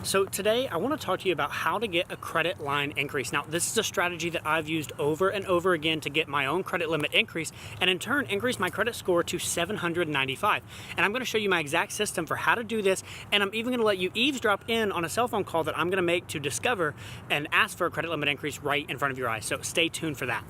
So today I want to talk to you about how to get a credit line increase. Now, this is a strategy that I've used over and over again to get my own credit limit increase and in turn increase my credit score to 795. And I'm going to show you my exact system for how to do this, and I'm even going to let you eavesdrop in on a cell phone call that I'm going to make to discover and ask for a credit limit increase right in front of your eyes. So stay tuned for that.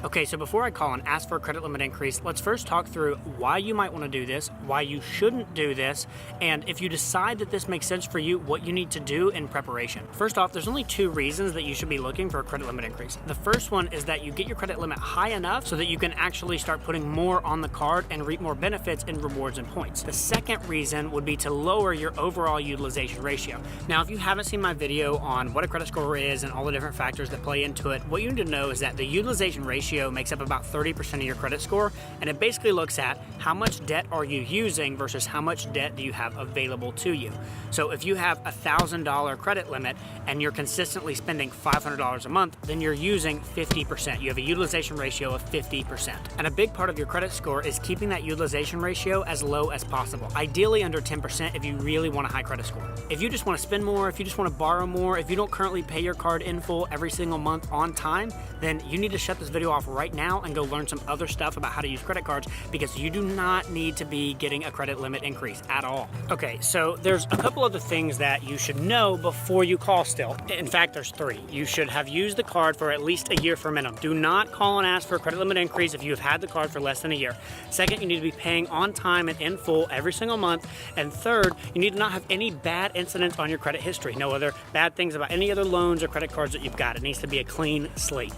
Okay, so before I call and ask for a credit limit increase, let's first talk through why you might want to do this, why you shouldn't do this, and if you decide that this makes sense for you, what you need to do in preparation. First off, there's only two reasons that you should be looking for a credit limit increase. The first one is that you get your credit limit high enough so that you can actually start putting more on the card and reap more benefits in rewards and points. The second reason would be to lower your overall utilization ratio. Now, if you haven't seen my video on what a credit score is and all the different factors that play into it, what you need to know is that the utilization ratio makes up about 30% of your credit score, and it basically looks at how much debt are you using versus how much debt do you have available to you. So if you have a $1,000 credit limit and you're consistently spending $500 a month, then you're using 50%. You have a utilization ratio of 50%. And a big part of your credit score is keeping that utilization ratio as low as possible, ideally under 10% if you really want a high credit score. If you just want to spend more, if you just want to borrow more, if you don't currently pay your card in full every single month on time, then you need to shut this video off right now and go learn some other stuff about how to use credit cards, because you do not need to be getting a credit limit increase at all. Okay, so there's a couple of the things that you should know before you call still. In fact, there's three. You should have used the card for at least a year for minimum. Do not call and ask for a credit limit increase if you have had the card for less than a year. Second, you need to be paying on time and in full every single month. And third, you need to not have any bad incidents on your credit history. No other bad things about any other loans or credit cards that you've got. It needs to be a clean slate.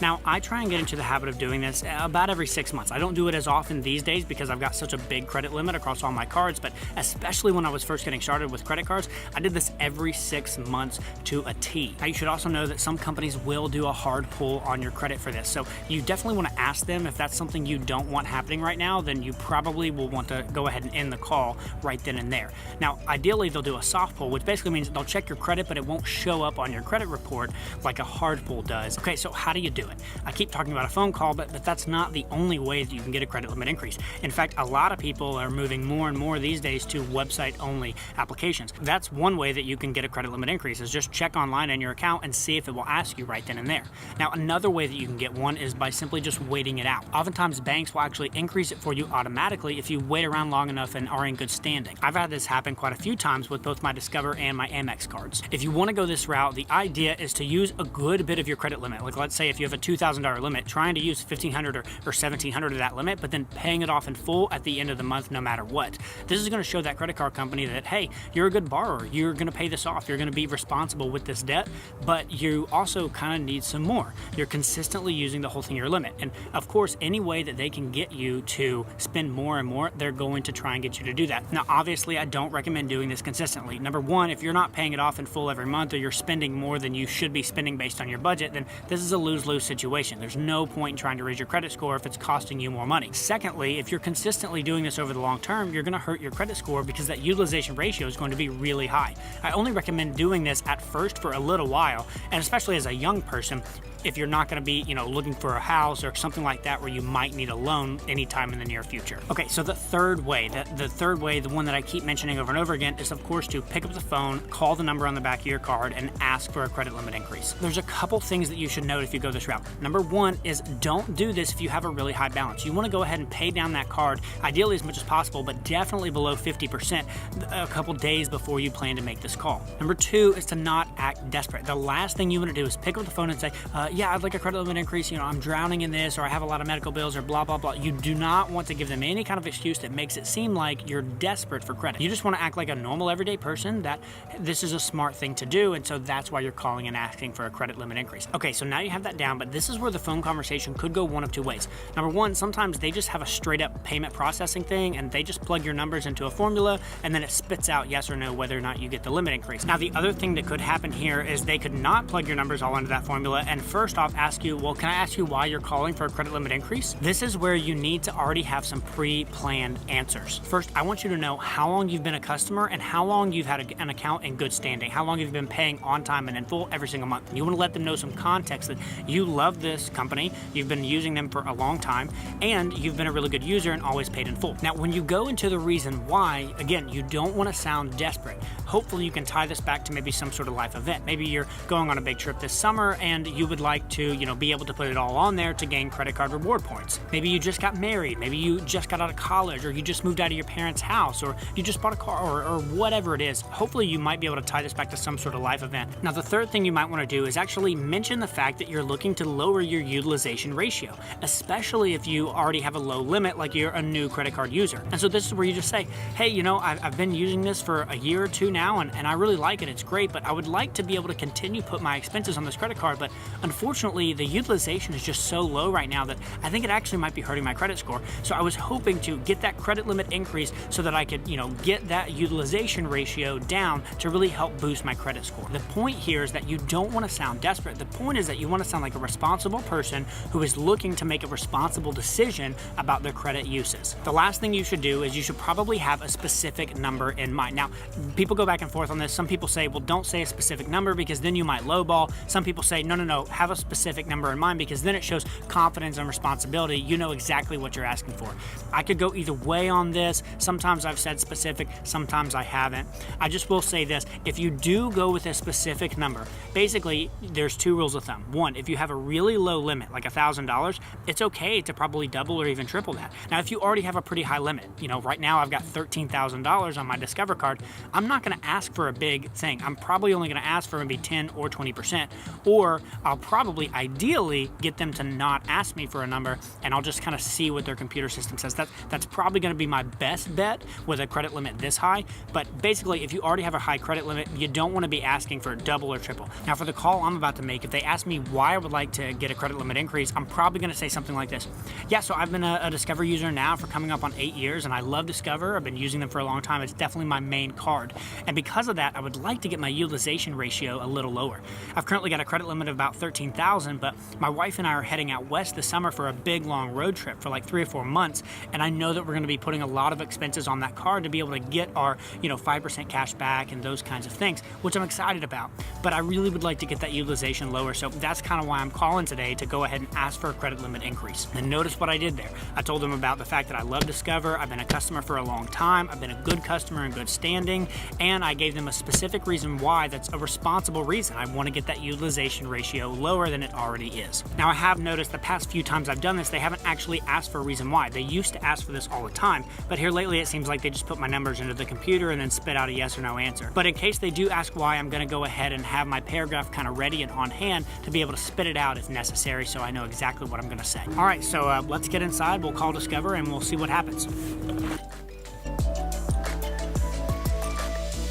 Now, I try and get into the habit of doing this about every 6 months. I don't do it as often these days because I've got such a big credit limit across all my cards, but especially when I was first getting started with credit cards, I did this every 6 months to a T. Now, you should also know that some companies will do a hard pull on your credit for this, so you definitely want to ask them. If that's something you don't want happening right now, then you probably will want to go ahead and end the call right then and there. Now, ideally, they'll do a soft pull, which basically means they'll check your credit, but it won't show up on your credit report like a hard pull does. Okay, so how do you do it? I keep talking about a phone call, but that's not the only way that you can get a credit limit increase. In fact, a lot of people are moving more and more these days to website-only applications. That's one way that you can get a credit limit increase, is just check online in your account and see if it will ask you right then and there. Now, another way that you can get one is by simply just waiting it out. Oftentimes, banks will actually increase it for you automatically if you wait around long enough and are in good standing. I've had this happen quite a few times with both my Discover and my Amex cards. If you want to go this route, the idea is to use a good bit of your credit limit. Like, let's say if you have a $2,000 limit, trying to use $1,500 or $1,700 of that limit, but then paying it off in full at the end of the month no matter what. This is going to show that credit card company that, hey, you're a good borrower, you're going to pay this off, you're going to be responsible with this debt, but you also kind of need some more. You're consistently using the whole thing your limit. And of course, any way that they can get you to spend more and more, they're going to try and get you to do that. Now, obviously, I don't recommend doing this consistently. Number one, if you're not paying it off in full every month, or you're spending more than you should be spending based on your budget, then this is a lose-lose situation. There's no point in trying to raise your credit score if it's costing you more money. Secondly, if you're consistently doing this over the long term, you're going to hurt your credit score because that utilization ratio is going to be really high. I only recommend doing this at first for a little while, and especially as a young person, if you're not going to be, looking for a house or something like that where you might need a loan anytime in the near future. Okay, so the third way, the one that I keep mentioning over and over again, is of course to pick up the phone, call the number on the back of your card, and ask for a credit limit increase. There's a couple things that you should note if you go this route. Number one is don't do this if you have a really high balance. You want to go ahead and pay down that card, ideally as much as possible, but definitely below 50% a couple days before you plan to make this call. Number two is to not act desperate. The last thing you want to do is pick up the phone and say, yeah, I'd like a credit limit increase, I'm drowning in this, or I have a lot of medical bills, or blah, blah, blah. You do not want to give them any kind of excuse that makes it seem like you're desperate for credit. You just want to act like a normal everyday person, that this is a smart thing to do, and so that's why you're calling and asking for a credit limit increase. Okay, so now you have that down, but this is where the phone conversation could go one of two ways. Number one, sometimes they just have a straight up payment processing thing, and they just plug your numbers into a formula, and then it spits out yes or no whether or not you get the limit increase. Now, the other thing that could happen here is they could not plug your numbers all into that formula, and first first off ask you, well, can I ask you why you're calling for a credit limit increase? This is where you need to already have some pre-planned answers. First, I want you to know how long you've been a customer and how long you've had an account in good standing, how long you've been paying on time and in full every single month. You want to let them know some context that you love this company, you've been using them for a long time, and you've been a really good user and always paid in full. Now, when you go into the reason why, again, you don't want to sound desperate. Hopefully you can tie this back to maybe some sort of life event. Maybe you're going on a big trip this summer and you would like to, be able to put it all on there to gain credit card reward points. Maybe you just got married, maybe you just got out of college, or you just moved out of your parents' house, or you just bought a car, or whatever it is. Hopefully you might be able to tie this back to some sort of life event. Now, the third thing you might want to do is actually mention the fact that you're looking to lower your utilization ratio, especially if you already have a low limit, like you're a new credit card user. And so this is where you just say, hey, I've been using this for a year or two now, and I really like it. It's great, but I would like to be able to continue put my expenses on this credit card, but unfortunately the utilization is just so low right now that I think it actually might be hurting my credit score. So I was hoping to get that credit limit increase so that I could, get that utilization ratio down to really help boost my credit score. The point here is that you don't want to sound desperate. The point is that you want to sound like a responsible person who is looking to make a responsible decision about their credit uses. The last thing you should do is you should probably have a specific number in mind. Now, people go back and forth on this. Some people say, well, don't say a specific number because then you might lowball. Some people say, no, have a specific number in mind because then it shows confidence and responsibility. You know exactly what you're asking for. I could go either way on this. Sometimes I've said specific, sometimes I haven't. I just will say this, if you do go with a specific number, basically there's two rules of thumb. One, if you have a really low limit, like $1,000, it's okay to probably double or even triple that. Now, if you already have a pretty high limit, right now I've got $13,000 on my Discover card, I'm not gonna ask for a big thing. I'm probably only gonna ask for maybe 10 or 20%, or I'll probably ideally get them to not ask me for a number and I'll just kind of see what their computer system says. That's probably gonna be my best bet with a credit limit this high, but basically if you already have a high credit limit, you don't wanna be asking for double or triple. Now, for the call I'm about to make, if they ask me why I would like to get a credit limit increase, I'm probably gonna say something like this. Yeah, so I've been a Discover user now for coming up on 8 years and I love Discover. I've been using them for a long time. It's definitely my main card. And because of that, I would like to get my utilization ratio a little lower. I've currently got a credit limit of about $13,000, but my wife and I are heading out west this summer for a big long road trip for like 3 or 4 months. And I know that we're gonna be putting a lot of expenses on that card to be able to get our 5% cash back and those kinds of things, which I'm excited about. But I really would like to get that utilization lower. So that's kind of why I'm calling today to go ahead and ask for a credit limit increase. And notice what I did there. I told them about the fact that I love Discover. I've been a customer for a long time. I've been a good customer in good standing. And I gave them a specific reason why that's a responsible reason. I want to get that utilization ratio lower than it already is. Now, I have noticed the past few times I've done this, they haven't actually asked for a reason why. They used to ask for this all the time, but here lately it seems like they just put my numbers into the computer and then spit out a yes or no answer. But in case they do ask why, I'm going to go ahead and have my paragraph kind of ready and on hand to be able to spit it out if necessary, so I know exactly what I'm going to say. All right, so let's get inside. We'll call Discover and we'll see what happens.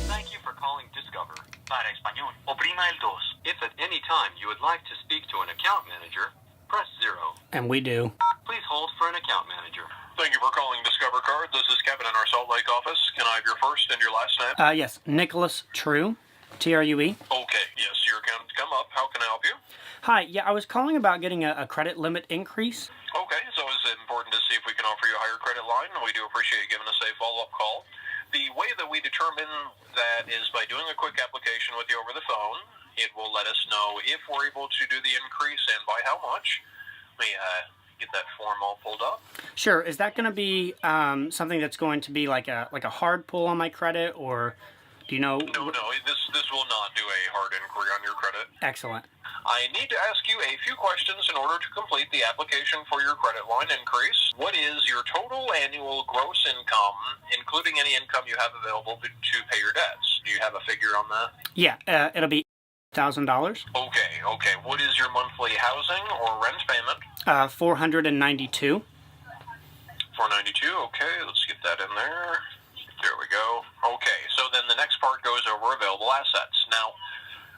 Thank you for calling Discover. Para español, oprima el dos. If at any time you would like to speak to an account manager, press 0. And we do. Please hold for an account manager. Thank you for calling Discover Card. This is Kevin in our Salt Lake office. Can I have your first and your last name? Yes, Nicholas True, True. Okay, yes, your account's come up. How can I help you? Hi, yeah, I was calling about getting a credit limit increase. Okay, so is it important to see if we can offer you a higher credit line? We do appreciate you giving us a follow-up call. The way that we determine that is by doing a quick application with you over the phone. It will let us know if we're able to do the increase and by how much. Let me get that form all pulled up. Sure. Is that going to be something that's going to be like a hard pull on my credit, or do you know? No, this will not do a hard inquiry on your credit. Excellent. I need to ask you a few questions in order to complete the application for your credit line increase. What is your total annual gross income, including any income you have available to pay your debts? Do you have a figure on that? Yeah, it'll be $1,000. Okay. What is your monthly housing or rent payment? $492. $492. Okay, let's get that in there. There we go. Okay, so then the next part goes over available assets. Now,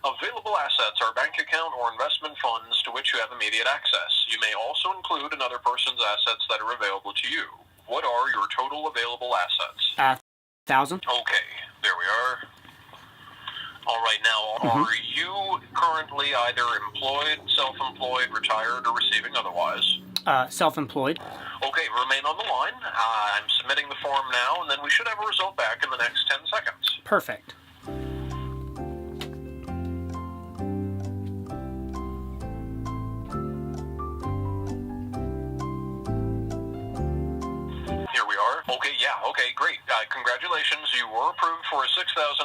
available assets are bank account or investment funds to which you have immediate access. You may also include another person's assets that are available to you. What are your total available assets? 1,000. Okay, there we are. All right, now, are you currently either employed, self-employed, retired, or receiving otherwise? Self-employed. Okay, remain on the line. I'm submitting the form now, and then we should have a result back in the next 10 seconds. Perfect. Here we are. Okay, yeah, okay, great. Congratulations, you were approved for a $6,500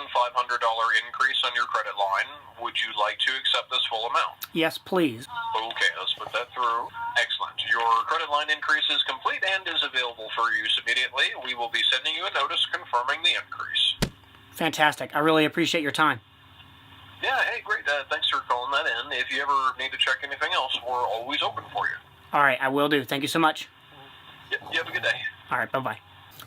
increase on your credit line. Would you like to accept this full amount? Yes, please. Okay, let's put that through. Excellent. Your credit line increase is complete and is available for use immediately. We will be sending you a notice confirming the increase. Fantastic. I really appreciate your time. Yeah, hey, great. Thanks for calling that in. If you ever need to check anything else, we're always open for you. All right, I will do. Thank you so much. Yep, you have a good day. All right, bye-bye.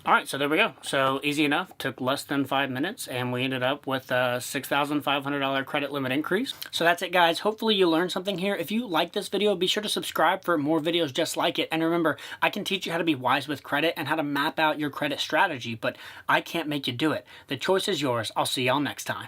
All right, so there we go. So easy enough. Took less than 5 minutes, and we ended up with a $6,500 credit limit increase. So that's it, guys. Hopefully you learned something here. If you like this video, be sure to subscribe for more videos just like it. And remember, I can teach you how to be wise with credit and how to map out your credit strategy, but I can't make you do it. The choice is yours. I'll see y'all next time.